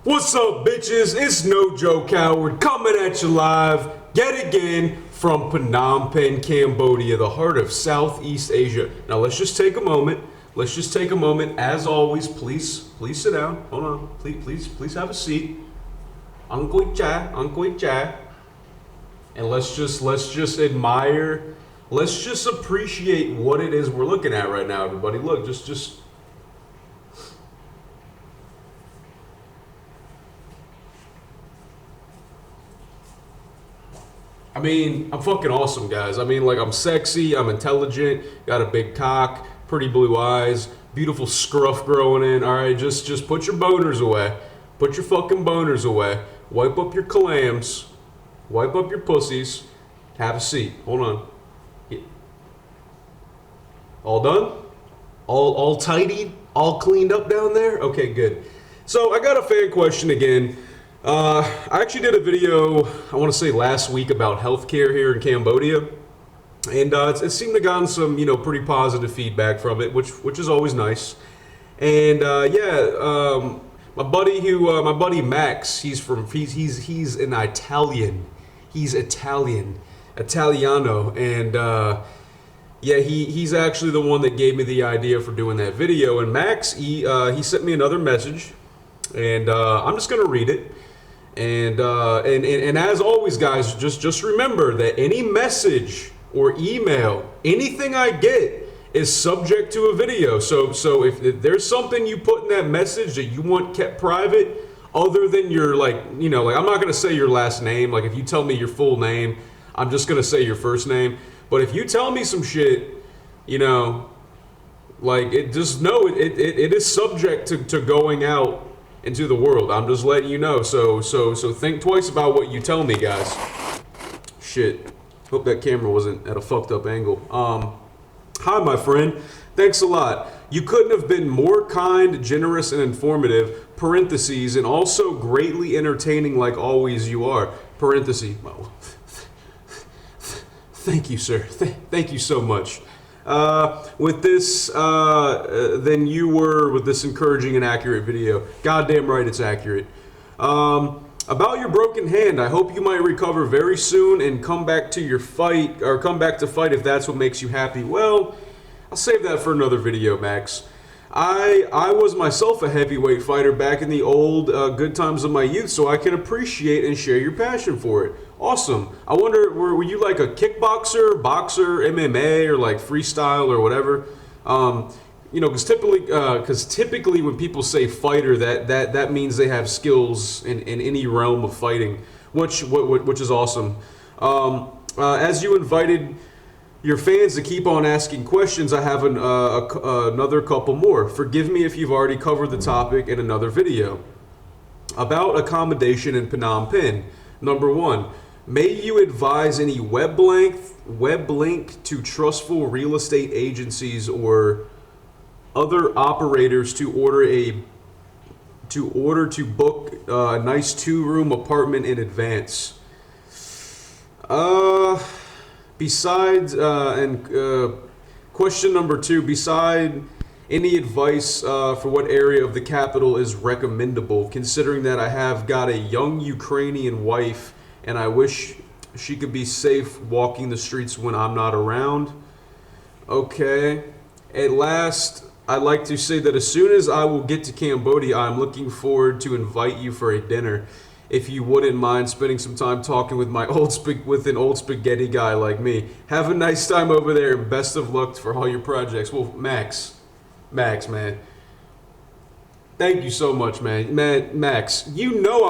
What's up, bitches? It's No Joe Coward coming at you live yet again from Phnom Penh, Cambodia, the heart of Southeast Asia. Now let's just take a moment. As always, please sit down. Hold on. Please have a seat. Angkoi cha. And let's just admire. Let's just appreciate what it is we're looking at right now, everybody. Look, just. I mean, I'm fucking awesome, guys. I mean, like, I'm sexy, I'm intelligent, got a big cock, pretty blue eyes, beautiful scruff growing in. All right, just put your boners away. Put your fucking boners away. Wipe up your clams. Wipe up your pussies. Have a seat. Hold on. Yeah. All done? All tidied? All cleaned up down there? Okay, good. So I got a fan question again. I actually did a video, I want to say last week, about healthcare here in Cambodia, and it seemed to have gotten some, pretty positive feedback from it, which is always nice. And my buddy Max, he's an Italian, Italiano, and he's actually the one that gave me the idea for doing that video. And Max, he sent me another message, and I'm just gonna read it. And as always, guys, just remember that any message or email, anything I get, is subject to a video. So if there's something you put in that message that you want kept private, other than your I'm not gonna say your last name. Like, if you tell me your full name, I'm just gonna say your first name. But if you tell me some shit, just know it is subject to going out into the world. I'm just letting you know. So think twice about what you tell me, guys. Shit. Hope that camera wasn't at a fucked up angle. Hi, my friend. Thanks a lot. You couldn't have been more kind, generous, and informative. Parentheses, and also greatly entertaining, like always you are. Parentheses. Well, thank you, sir. Thank you so much. With this encouraging and accurate video. Goddamn right it's accurate. About your broken hand, I hope you might recover very soon and come back to fight if that's what makes you happy. Well, I'll save that for another video, Max. I was myself a heavyweight fighter back in the old good times of my youth, so I can appreciate and share your passion for it. Awesome. I wonder, were you like a kickboxer, boxer, MMA, or like freestyle or whatever? Because typically when people say fighter, that means they have skills in any realm of fighting, which is awesome. As you invited your fans to keep on asking questions, I have another couple more. Forgive me if you've already covered the topic in another video. About accommodation in Phnom Penh. Number 1, may you advise any web link to trustful real estate agencies or other operators to book a nice 2-room apartment in advance. Question number 2, beside any advice for what area of the capital is recommendable, considering that I have got a young Ukrainian wife and I wish she could be safe walking the streets when I'm not around. Okay. At last, I'd like to say that as soon as I will get to Cambodia, I'm looking forward to invite you for a dinner. If you wouldn't mind spending some time talking with with an old spaghetti guy like me. Have a nice time over there and best of luck for all your projects. Well, Max, man. Thank you so much, man. Max, I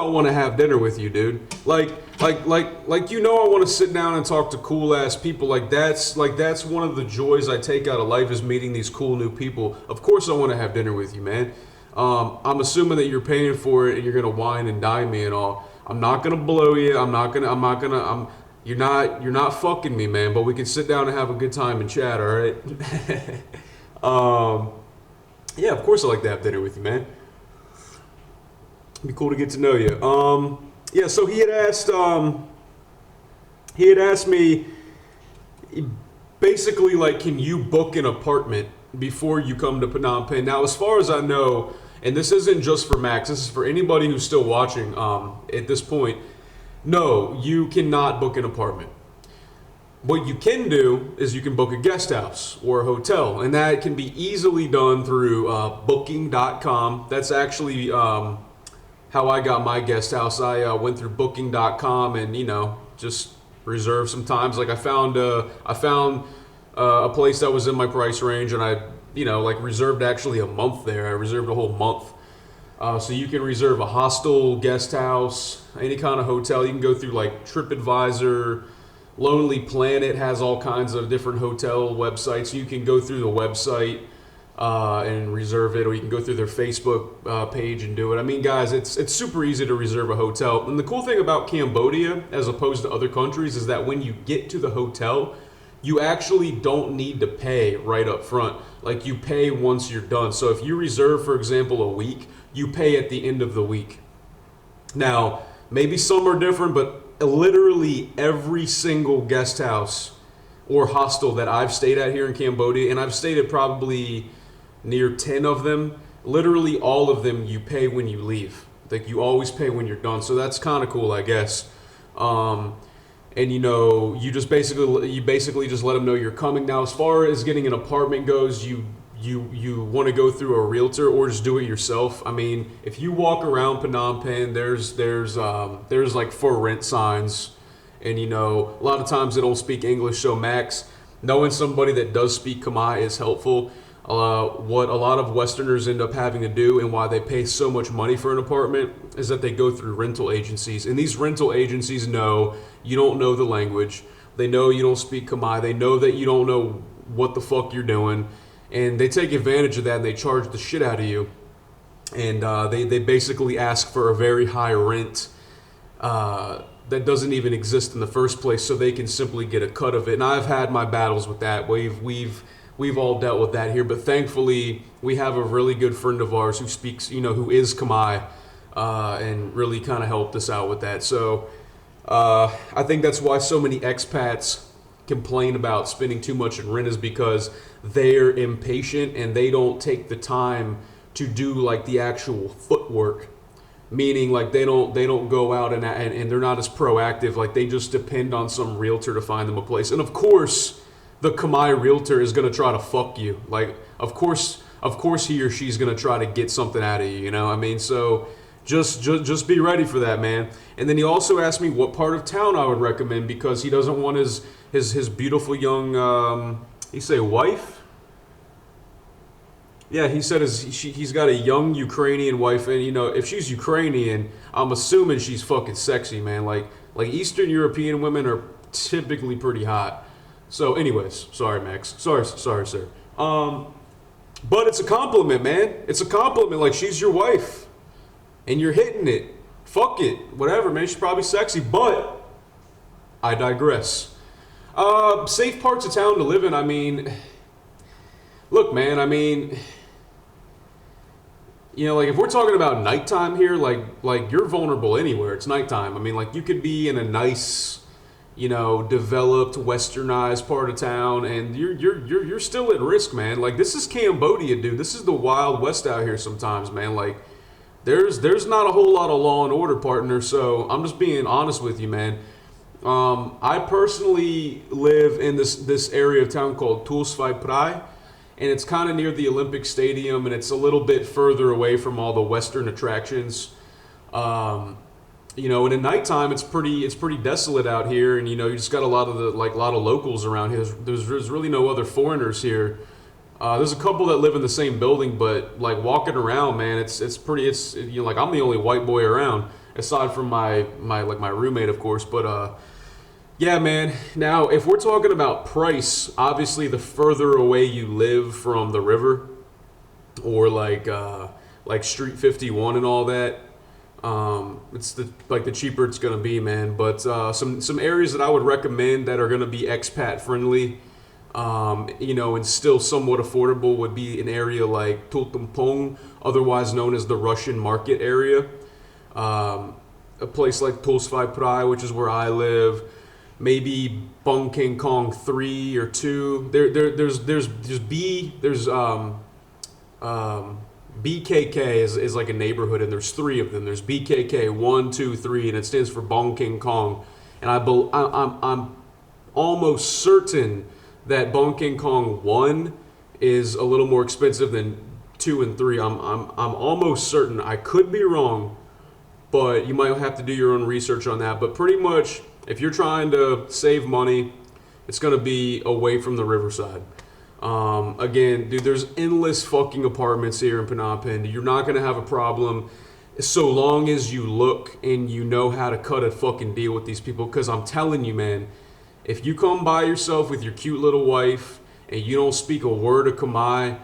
want to have dinner with you, dude. I want to sit down and talk to cool ass people. That's one of the joys I take out of life, is meeting these cool new people. Of course I want to have dinner with you, man. I'm assuming that you're paying for it and you're gonna wine and dine me and all. I'm not gonna blow you. You're not fucking me, man. But we can sit down and have a good time and chat. All right. Yeah, of course I like to have dinner with you, man. It'd be cool to get to know you. So he had asked me basically, like, can you book an apartment before you come to Phnom Penh? Now, as far as I know, and this isn't just for Max, this is for anybody who's still watching at this point. No, you cannot book an apartment. What you can do is you can book a guest house or a hotel, and that can be easily done through booking.com. That's actually how I got my guest house. I went through booking.com and, just reserved some times. Like I found a place that was in my price range, and I, reserved actually a month there. I reserved a whole month. So you can reserve a hostel, guest house, any kind of hotel. You can go through like TripAdvisor. Lonely Planet has all kinds of different hotel websites. You can go through the website and reserve it, or you can go through their Facebook page and do it. I mean, guys, it's super easy to reserve a hotel. And the cool thing about Cambodia, as opposed to other countries, is that when you get to the hotel, you actually don't need to pay right up front. Like, you pay once you're done. So if you reserve, for example, a week, you pay at the end of the week. Now, maybe some are different, but literally every single guest house or hostel that I've stayed at here in Cambodia, and I've stayed at probably near 10 of them, literally all of them you pay when you leave. Like, you always pay when you're done. So that's kind of cool, I guess. And you just basically just let them know you're coming. Now, as far as getting an apartment goes, you want to go through a realtor or just do it yourself. I mean, if you walk around Phnom Penh, there's like for rent signs, and a lot of times they don't speak English. So Max, knowing somebody that does speak Khmer is helpful. What a lot of Westerners end up having to do, and why they pay so much money for an apartment, is that they go through rental agencies, and these rental agencies know you don't know the language. They know you don't speak Khmer. They know that you don't know what the fuck you're doing. And they take advantage of that, and they charge the shit out of you. And they basically ask for a very high rent that doesn't even exist in the first place, so they can simply get a cut of it. And I've had my battles with that. We've all dealt with that here. But thankfully, we have a really good friend of ours who speaks, who is Khmer, and really kind of helped us out with that. So I think that's why so many expats complain about spending too much in rent, is because they're impatient and they don't take the time to do like the actual footwork, meaning like they don't go out and they're not as proactive. Like, they just depend on some realtor to find them a place. And of course the Khmer realtor is going to try to fuck you. Like, of course he or she's going to try to get something out of you, I mean, so just be ready for that, man. And then he also asked me what part of town I would recommend, because he doesn't want his beautiful young he say wife? Yeah, he said he's got a young Ukrainian wife, and if she's Ukrainian, I'm assuming she's fucking sexy, man. Like Eastern European women are typically pretty hot. So anyways, sorry Max. Sorry sir. But it's a compliment, man. It's a compliment. Like, she's your wife and you're hitting it. Fuck it. Whatever, man. She's probably sexy, but I digress. Safe parts of town to live in. I mean, look, man, like, if we're talking about nighttime here, like you're vulnerable anywhere. It's nighttime. I mean, like, you could be in a nice, developed, westernized part of town, and you're still at risk, man. Like, this is Cambodia, dude. This is the Wild West out here sometimes, man. Like, there's not a whole lot of law and order, partner. So I'm just being honest with you, man. I personally live in this area of town called Tulsvai Prai, and it's kind of near the Olympic Stadium, and it's a little bit further away from all the Western attractions. And at nighttime it's pretty desolate out here, and you just got a lot of locals around here. There's really no other foreigners here. There's a couple that live in the same building, but like walking around, man, it's like I'm the only white boy around, aside from my roommate, of course. But yeah, man. Now, if we're talking about price, obviously the further away you live from the river, or like Street 51 and all that, it's the cheaper it's gonna be, man. But some areas that I would recommend that are gonna be expat friendly, and still somewhat affordable, would be an area like Tultumpong, otherwise known as the Russian Market area. A place like Tulsvai Prai, which is where I live. Maybe Bung King Kong 3 or 2. There's BKK is like a neighborhood, and there's three of them. There's BKK 1, 2, 3, and it stands for Bong King Kong. And I'm almost certain that Bong King Kong 1 is a little more expensive than 2 and 3. I'm almost certain. I could be wrong, but you might have to do your own research on that. But pretty much, if you're trying to save money, it's going to be away from the riverside. Again, dude, there's endless fucking apartments here in Phnom Penh. You're not going to have a problem so long as you look and you know how to cut a fucking deal with these people. Because I'm telling you, man, if you come by yourself with your cute little wife and you don't speak a word of Khmer,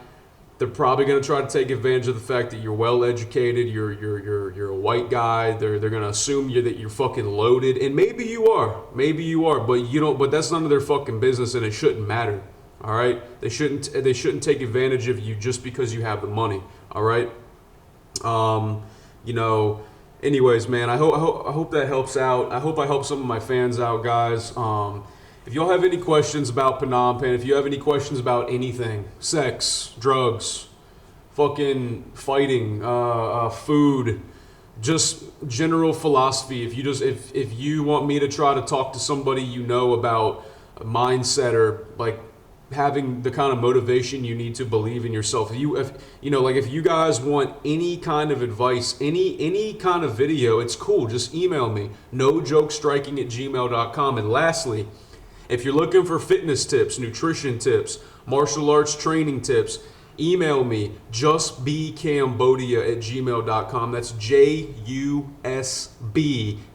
they're probably going to try to take advantage of the fact that you're well educated, you're a white guy. They're going to assume that you're fucking loaded, and maybe you are, but you don't. But that's none of their fucking business, and it shouldn't matter. All right, they shouldn't take advantage of you just because you have the money. All right, you know. Anyways, man, I hope that helps out. I hope I help some of my fans out, guys. If y'all have any questions about Phnom Penh, if you have any questions about anything, sex, drugs, fucking fighting, food, just general philosophy, if you want me to try to talk to somebody you know about a mindset or like having the kind of motivation you need to believe in yourself, if you guys want any kind of advice, any kind of video, it's cool. Just email me, nojokestriking@gmail.com. And lastly, if you're looking for fitness tips, nutrition tips, martial arts training tips, email me, justbecambodia@gmail.com. That's JUSB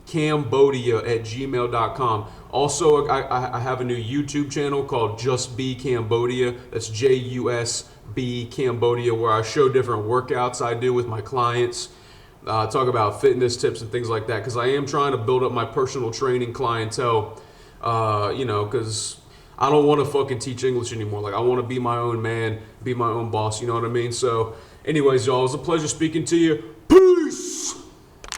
Cambodia@gmail.com. Also, I have a new YouTube channel called Just Be Cambodia. That's JUSB Cambodia, where I show different workouts I do with my clients. Talk about fitness tips and things like that, because I am trying to build up my personal training clientele. Because I don't want to fucking teach English anymore. Like, I want to be my own man, be my own boss, you know what I mean? So, anyways, y'all, it was a pleasure speaking to you. Peace!